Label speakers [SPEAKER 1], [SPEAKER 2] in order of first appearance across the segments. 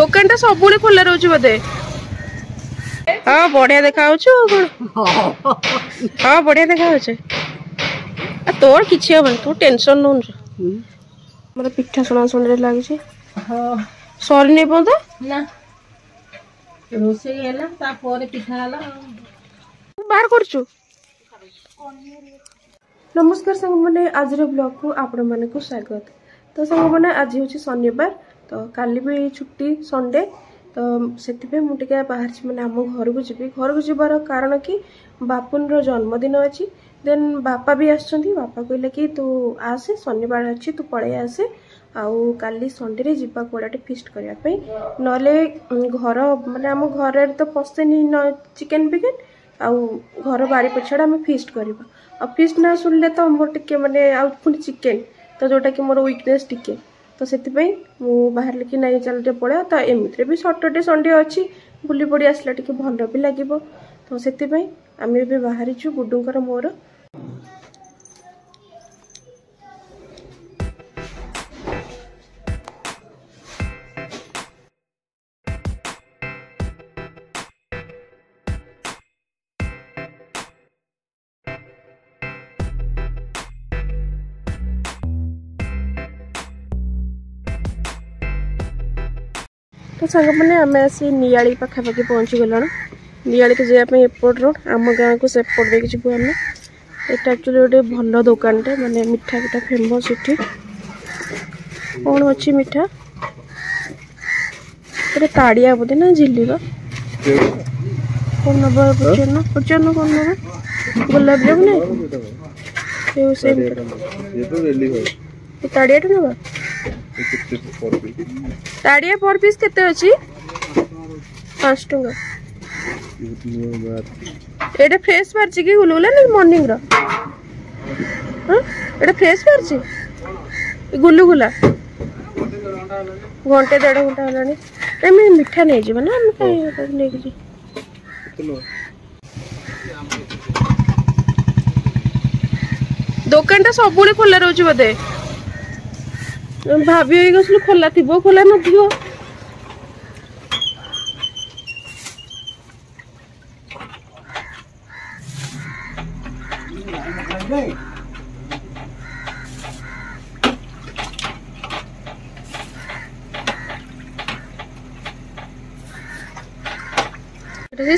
[SPEAKER 1] दुकान टा सब खोला रोज बोधे हाँ बढ़िया देखा हाँ बढ़िया देखा तोर किसी हम तू टेंशन नौ मतलब पिठा शुणा शुणी लगे सरी नहीं पता ना रोसे पिठा बाहर कर नमस्कार सांग मैंने आज ब्लॉग को आपण मान को स्वागत। तो सांग मैंने आज हूँ शनिवार तो काली भी छुट्टी संडे तो से मुझे बाहर मैंने आम घर को जी घर को जीवार कारण कि बापुन जन्मदिन अच्छी देन बापा भी आसछंती बापा कहले कि तू आसे शनिवार अच्छी तू पड़े आसे आउ काली संडे रे जीवा कोड़ाटे फिस्ट करने नले घर माने आम घर तो पशेनी चिकेन बिकेन आउ घर बारी पछाड़ा आम फिस्ट करवा आ फिस्ट ना शुणिले तो मोर टिके माने आउ पुणी चिकेन तो जोटा कि मोर वीकनेस टिके तो से बाहर कि नहीं चलते पड़ा तो एमती भी सैटरडे संडे अच्छी बुली पड़ी आसला टिके भल भी लगे तो से आम भी बाहरी गुडूंकर मोर तो सांग मैंने आम आसी नियाली पाखापाखि पहुँची गलु नियाली के जावाई एपट रोड आम गाँव को सेपट देख जीवु आम यहाँ एक्चुअली गोटे भल दुकानटे माने मिठा पिठा फेमस इटी कौन अच्छी मिठा ताड़िया बोधे ना झिली कौन नब पचान कौन नब गुलाब जामुन ताड़िया नब ताड़िया पर पीस केते अछि 5 टंका एटा फ्रेश परछि कि गुलगुला ना मॉर्निंग रो हां एटा फ्रेश परछि गुलगुला घंटे 1.5 घंटा हलानी एमे मिठा नै जीव ना हम काई नै कि दुकान ता सब खोला रहउछि बदे भाभी गसलु खोला थी खोला न थियो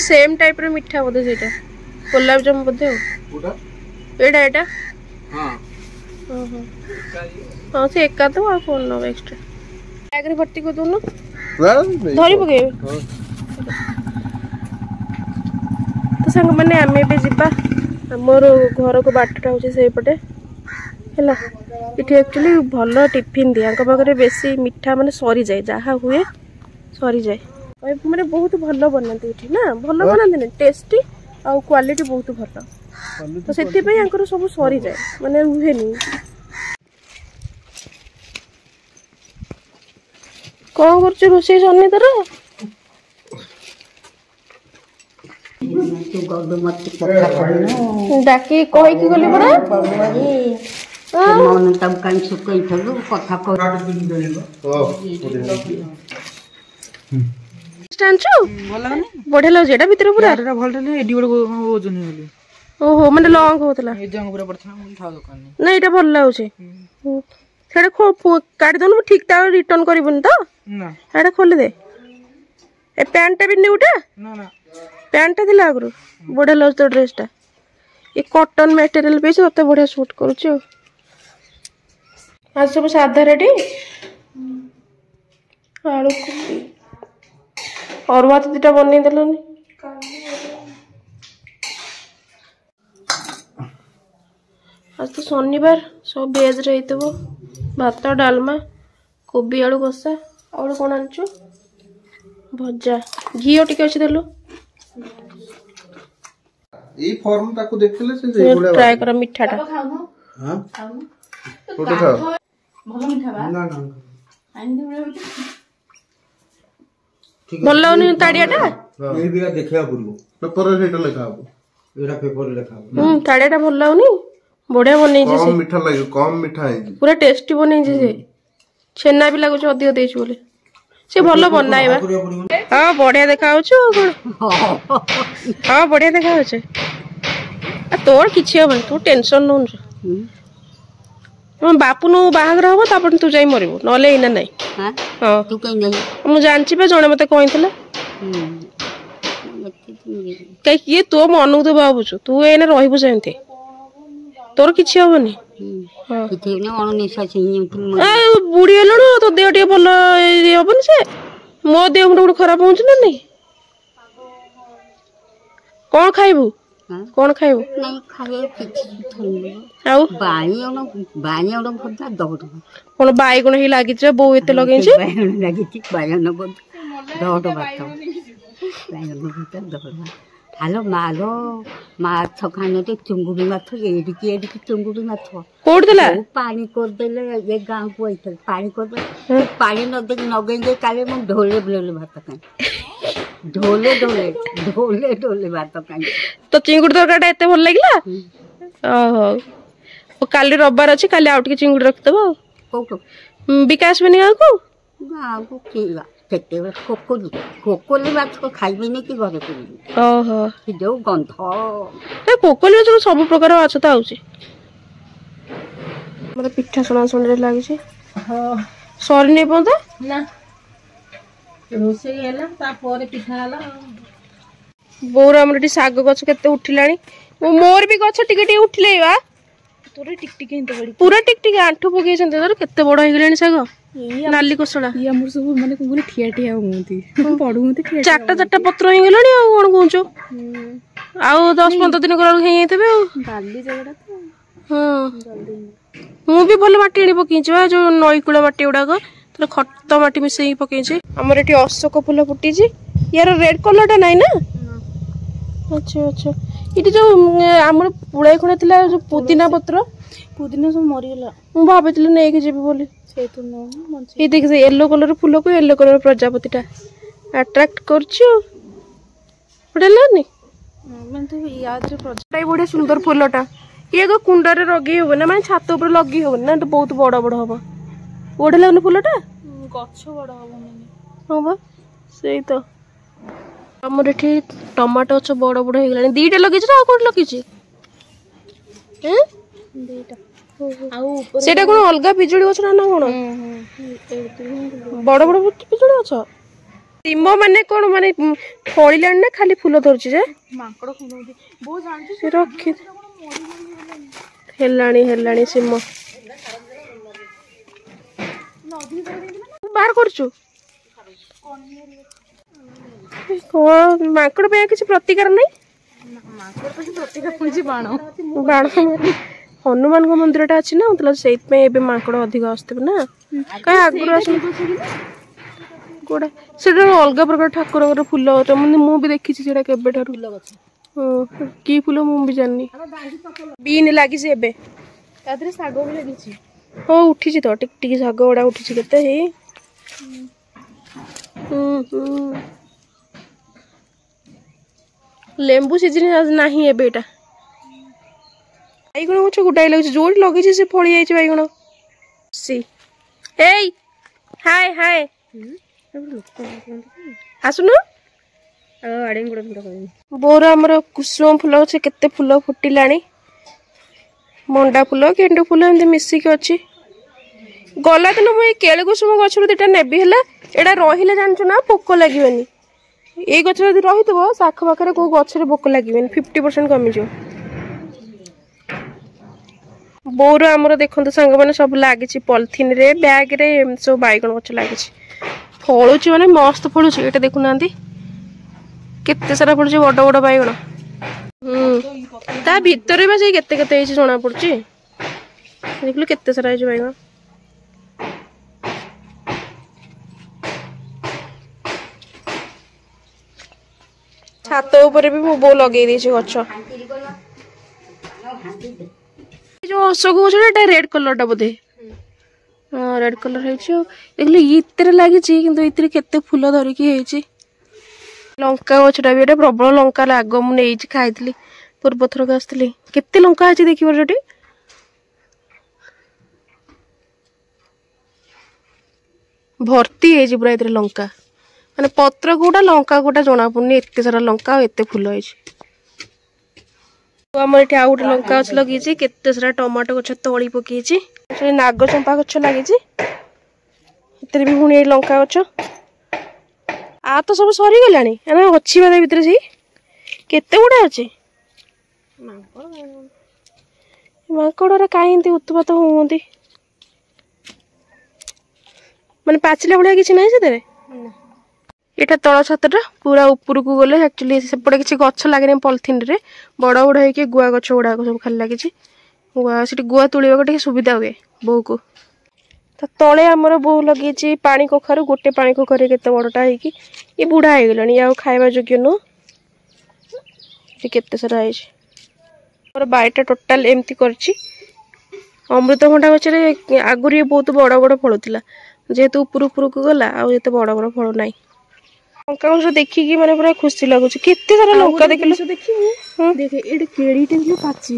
[SPEAKER 1] सेम टाइप रो मिठा बोधे सेटा गुलाब जामुन बोधे एटा एटा हां हाँ से एका तो आ कौन नब एक्स्ट्रा बैग रे भर्ती कर दोनो धरी पके तो संग माने आमे पे जिबा हमर घर को बाटटा होचे से पटे हैला इठी एक्चुअली भलो टिफिन दिया का पाखरे बेसी मिठा माने सरी जाय जहा हुए सरी जाय माने बहुत भलो बनाते इठी ना भलो बनाते ने टेस्टी आ क्वालिटी बहुत भलो तो सेति पे यांकर सब सरी जाय माने हुए नी कौन कर रोसे सन्नी तर डाकी कही कि गली पड़ा मन तब काई सुकई थलु कथा को स्टांचू बढ़िया लग जेटा भीतर पूरा एटा भल ले एडी बड़ ओजन होली ओहो माने लॉन्ग होतला ए जंग पूरा पड़था था दुकान नै एटा भल लागो छे सेटा खो काट दोन ठीक ता रिटर्न करबन तो ना एटा खोल दे ए पैंट भी न्यूटा ना ना पैंट दिला आगु बढ़िया लज तो ड्रेस टा ये कॉटन मटेरियल पे तते बढ़िया सूट करूची आज सब साधा रेडी आलू कुटी और बात दिटा बनै देलनी आज तो शनिवार सब वेज रही भात डालमा कोबी आलू कषा और कौन आनचु भजा घी टिके अच्छी देलु
[SPEAKER 2] ई फॉर्म ताको देखले से
[SPEAKER 1] ट्राई कर मिठाटा
[SPEAKER 2] हां फोटो खा
[SPEAKER 3] भलो मिठा बा
[SPEAKER 2] ना ना
[SPEAKER 3] आनी दे
[SPEAKER 2] ठीक
[SPEAKER 1] भलो नि ताड़ियाटा
[SPEAKER 2] ए बिया देखिया पुरबो पेपर रे सेटा लिखा हबो एटा पेपर रे लिखा हबो
[SPEAKER 1] ताड़ियाटा भलो लाउनी बढ़िया बनै जे
[SPEAKER 2] कम मिठा लागे कम मिठा है
[SPEAKER 1] पूरा टेस्टी बनै जे छेना भी लागो अधिक देछ बोले से भल बनाइबा हाँ बढ़िया देखा हाँ बढ़िया देखा तोर किसी हम तू टेंशन नौ बापू नु बाहागर हम तापर तू जाई मरबू नले एना नहीं हाँ
[SPEAKER 3] तू कहीं नहीं
[SPEAKER 1] मु जानची बे जणे मते कहितला कई ये तो मन तो भाबुछु तू एने रहिबु सेमते तोर किसी हबनी हां
[SPEAKER 3] किथे ने अण निशा छी
[SPEAKER 1] ए बुढ़ी हेलणु तो देह टे भल हबनी से मो देह मुंड खराब होउछ ना नहीं कौन खाइबू कौन खाइबू
[SPEAKER 3] नहीं खाए किछि
[SPEAKER 1] आउ
[SPEAKER 3] बाई भजा दौड़
[SPEAKER 1] कौन बाइगण ही लागी छ बो एते लगै छी
[SPEAKER 3] बाई लागी छी बाइगण दौड़ भात बाइगण भजा दौड़ हालो मालो माछ खाने ते चुंगुड़ी माछ एडी चुंगुड़ी माछ
[SPEAKER 1] कोड देला
[SPEAKER 3] पानी कर देले ये गांव को आइतल पानी कर दे पानी न दे नगै दे काले म ढोले बोले भात खाए ढोले भात खाए
[SPEAKER 1] तो चिंगुड़ी तरकाटा एते भल लागला ओहो ओ काली रविवार अछि काली आउट के चिंगुड़ी रख देबो
[SPEAKER 3] कोको
[SPEAKER 1] विकास बनी गाँव
[SPEAKER 3] को केला केते कोकोली माछ को खाइबे ने कि घरे करी
[SPEAKER 1] ओहो
[SPEAKER 3] कि देउ गंध
[SPEAKER 1] ए कोकोली माछ सब प्रकार माछ त आउची मते पिठा सोना सोना लागी छी हां सॉरी नै पता ना रोसे हैला ता परे पिठा हला बोर हमर साग गछ केते उठिलानी मोर भी गछ टिके टिके उठले बा तोरे टिक टिक हिंत बड़ी पूरा टिक टिक आंठू पके छन तोर केते बड़ हो गेलानी साग नाली कोसड़ा ये हमर सब माने कोने ठिया ठिया होंती पडू होंती ठिया चारटा चारटा पत्र हो गेलानी आ कोन कोंचो आउ 10-15 दिन कर हे हेतबे बाली जगड़ा तो हां मु भी भल माटी एनी पकी छ जो नई कुला माटी उडा को तर खट्टा माटी मिसई पके छ हमर एटी अशोक फूल फुटी छी यार रेड कलर टा नाही ना अच्छा अच्छा इटी जो हमर पुड़ाई खणे थिला जो पुदीना पत्र पुदीना सब मरि गेला मु भाबेतिले नै के जेबी बोली से तो न ये देख से येलो कलर फूल को येलो कलर प्रजापतिटा अट्रैक्ट करछु पडला नि मैं तो याद रे प्रजापति बड़े सुंदर फूलटा ये को कुंडा रे रगी हो ना माने छात ऊपर लगी हो ना तो बहुत बड़ बड़ होबो ओढे लागन फूलटा गछ बड़ होबो माने हां बा सेई तो हमर एठी टमाटो छ बड़ बड़ हे गेलानी दीटा लगी छ आ कोड लगी छ हैं दीटा आउ सेटा कोन अलगा बिजुली गछ ना कोन बड़ बड़ बिजुली गछ तिम्बो माने कोन माने फळिलान ना खाली फूल धरछि जे माकड़ खनोदी बो जानछि से रखि हेलाणी सिम बाहर करछु कोन माकड़ पे किछ प्रतिकार नै माकड़ पे प्रतिकार पुजी बाण हनुमान मंदिर टा अछि ना मतलब सेत पे एबे माकड़ अधिक आस्ते ना काय आगुर आसन कोडा सेटा अलगा प्रकार ठाकुर रो फूल तो मन मु भी देखि छी सेटा केबे ठार फूल गछ की फूल मु भी जाननी बीन लागी से एबे तादरे साग भी लागी छी हो उठी छी तो टिक टिक साग ओडा उठी छी केते हे लेंबू सीजन नाही एबे एटा बाइगण गछ गुडाई लगे जोड़ी लगे से फड़ी जाइए बाइगण सी ए हाय हाय आसुन बोर आमर कुसुम फूल अच्छे केते फूल फुटिलानी मंडा फूल गेंडू फूल एमती मिसिक अच्छी गला दिन मुझे केले कुसुम गछ दुटा नेबी है एटा रही जानचु ना पोक लगे ये गछ रही थो शाख पाखे कौ गचर पोक लगे 50% कमिज बोर आमर देखते सांग मैंने सब लगी पॉलिथिन रे बैग रे सब बैगन गछ लगी फलुची माने मस्त फलुची ये देखुना केते सारा फलुची बड़ बड़ बैगन ता भितर बा केते केते जना पड़ी देखल केते सारा बैगन छात ऊपर भी मो बो लगे देछि गछ जो अशोक गछ रेड कलर टा बोधे हाँ रेड कलर है देखिए इतने लगी किंतु इतने केते फूल धरिकी लंका गछटा भी प्रबल लंका लाग मुझे खाई पूर्व थरक आसती केते लंका है देख पारे भर्ती है पूरा इधर लंका माने पत्र कोटा लंका कोटा जना पड़नी एत सारा लंका और एत फुल आम ये आउ गोटे लंका गछ लगे केते सारा टमाटो गछ तली पकई नाग चंपा गछ लगे भी पुणी लंका गछ आ तो सब सरीगला अच्छी बात भितर से केते गुड़ा अच्छे माकड़ कहीं उत्पात होती माने पाचिला भाया किसी ना से यहाँ तल छातटा पूरा ऊपर को गले एक्चुअली सेपटे किसी गछ लगे पॉलिथिन रे बड़ बड़ हो गुआ गछ गुड़ाक सब खाली लगी गुआ से गुआ तुड़ा सुविधा हुए बो को तो तले आमर बो लगे पानी कखारू गोटे पानी कखारे केते बड़टा ये बुढ़ा हो गलानी या खाइबा योग्य नुह केते सारा है मोर बाईटा टोटाल एमती करछि अमृतभंडा गचरे आगुरी ये बहुत बड़ बड़ फल थिला जेहेतु ऊपर ऊपर को गला आ ये बड़ बड़ फल नाई लंका गछ देखिकी माने पूरा खुशी लगुच केते सारा लंका देखिलो देखे एडे केड़ीटे भी पाची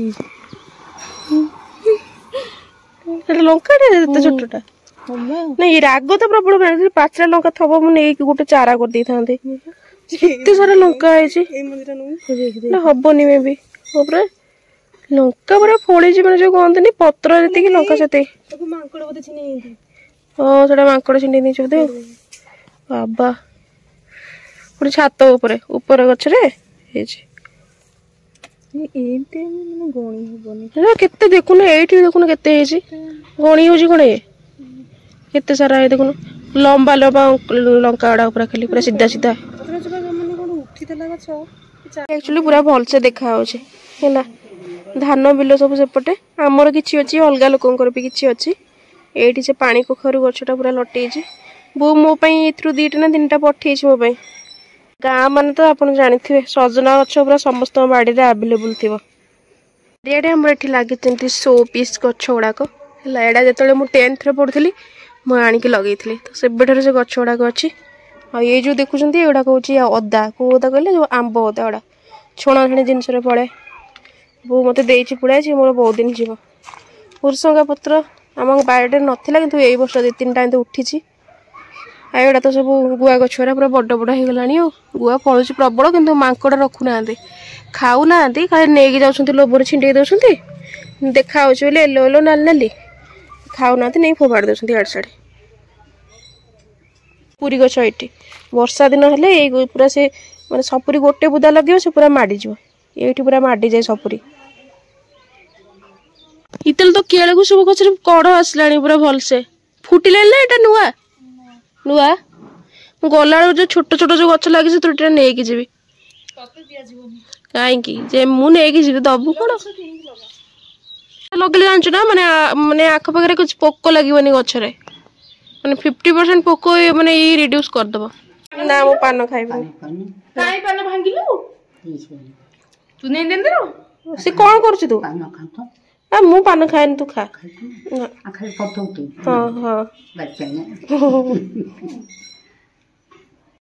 [SPEAKER 1] एडे लंका रे छोटटा नहीं राग तो प्रबल पाचरा लंका थब मु नहीं गोटे चारा कर दी थांते केते सारा लंका है हबनी में भी लंका पूरा फोड़ी मैंने जो कहते पत्र जी लंका से हाँ से माकड़ छिंडी नहीं बोधे बाबा पूरी छात ऊपर गचरे केते देखुन ये देखुन केते गणी हो कौन ये केते सारा ये देखुन लंबा लंबा लंका गुड़ा पूरा खाली पूरा सीधा सीधा एक्चुअली पूरा भलसे देखा है धान बिल सब सेपटे आमर किसी अच्छी अलग लोकर भी किसी अच्छी ये से पानी कखारू गछटा पूरा लटे बो मोपाई दुईटा ना तीन पठे मोपाई गाँ मान तो आप जानी सजना गछ पूरा समस्त बाड़ी आवेलेबल थी चारिड़े आम ये लगे शो पीस गछ गुड़ाक है जो मुझे 10th पढ़ुली मुझे आणिकी लगे तो से गछ गुड़ाक अच्छी ये जो देखुं ये हूँ अदा कौ अदा कहले जो आंब अदा गुड़ा छुणा छुणी जिनस पड़े बो मत पुड़ा मोर बहुत दिन जीव पुरुषंगा पत्र आम बाड़े नाला कि यही वर्ष 2-3टा एमती उठी आईटा तो सब गुआ गछरा पूरा बड़ बड़ हो गला गुआ फलुच प्रबल कि माकड़ रखुना खाऊना खाली नहीं जाऊँ लोभर छिंडे दौरान देखा बोले एलो एलो नाली नाली खाऊना नहीं फोपाड़ी दौरान इड़े साड़े पूरी गछ ये वर्षा दिन हेल्ले पूरा से माने सपुरी गोटे बुदा लगे से पूरा माड़ीज ये पूरा माड़ी जाए सपुरी इतल तो केले को सब गछ कड़ आसला पूरा भलसे फुटिले ना नुआ नुआ गला जो छोट छोट जो गछ लगे से नहीं जी कहीं मुझे दबू कौन लगे जानचु ना माने माने आख पाखे कुछ पोक लगे गचरे माने 50% पोक माने ये रिड्यूस करदब ना मो पान खाइबनी काई पान भांगिलु तू नहीं देन दे से कौन करछ तू पान खा तो आ मु पान खाएन तू खा ना खाली पटौती हां हां बच्चा ने